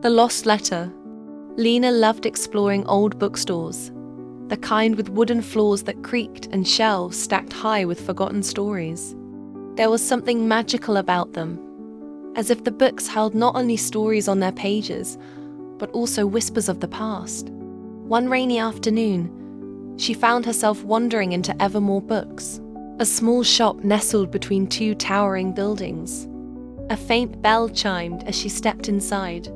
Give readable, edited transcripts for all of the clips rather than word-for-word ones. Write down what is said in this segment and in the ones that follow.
The Lost Letter. Lena loved exploring old bookstores, the kind with wooden floors that creaked and shelves stacked high with forgotten stories. There was something magical about them, as if the books held not only stories on their pages, but also whispers of the past. One rainy afternoon, she found herself wandering into Evermore Books, a small shop nestled between two towering buildings. A faint bell chimed as she stepped inside,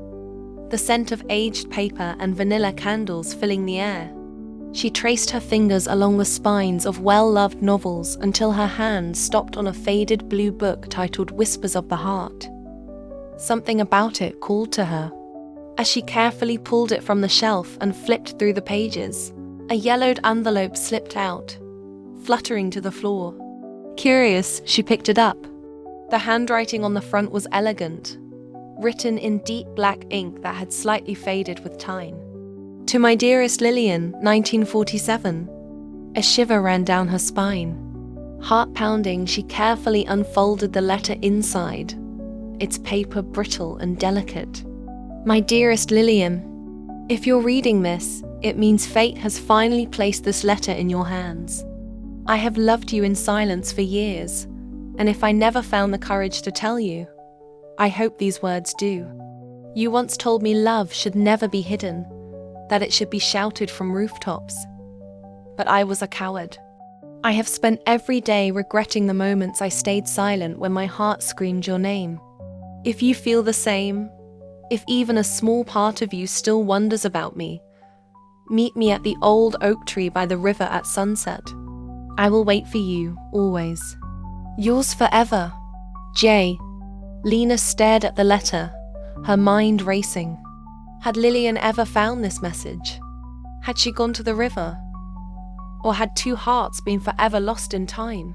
the scent of aged paper and vanilla candles filling the air. She traced her fingers along the spines of well-loved novels until her hand stopped on a faded blue book titled Whispers of the Heart. Something about it called to her. As she carefully pulled it from the shelf and flipped through the pages, a yellowed envelope slipped out, fluttering to the floor. Curious, she picked it up. The handwriting on the front was elegant, written in deep black ink that had slightly faded with time. To my dearest Lillian, 1947. A shiver ran down her spine. Heart-pounding, she carefully unfolded the letter inside, its paper brittle and delicate. My dearest Lillian, if you're reading this, it means fate has finally placed this letter in your hands. I have loved you in silence for years, and if I never found the courage to tell you, I hope these words do. You once told me love should never be hidden, that it should be shouted from rooftops. But I was a coward. I have spent every day regretting the moments I stayed silent when my heart screamed your name. If you feel the same, if even a small part of you still wonders about me, meet me at the old oak tree by the river at sunset. I will wait for you, always. Yours forever, Jay. Lena stared at the letter, her mind racing. Had Lillian ever found this message? Had she gone to the river? Or had two hearts been forever lost in time?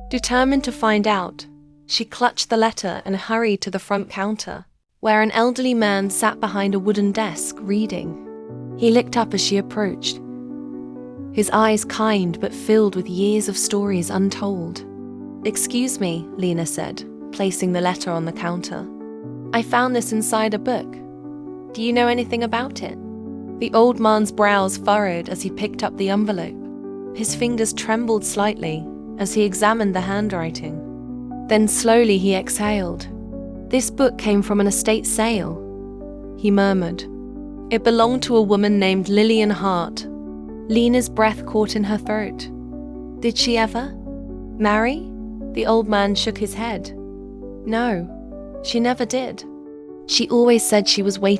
Determined to find out, she clutched the letter and hurried to the front counter, where an elderly man sat behind a wooden desk, reading. He looked up as she approached, his eyes kind but filled with years of stories untold. Excuse me, Lena said, placing the letter on the counter. I found this inside a book. Do you know anything about it? The old man's brows furrowed as he picked up the envelope. His fingers trembled slightly as he examined the handwriting. Then slowly he exhaled. This book came from an estate sale, he murmured. It belonged to a woman named Lillian Hart. Lena's breath caught in her throat. Did she ever marry? The old man shook his head. No, she never did. She always said she was waiting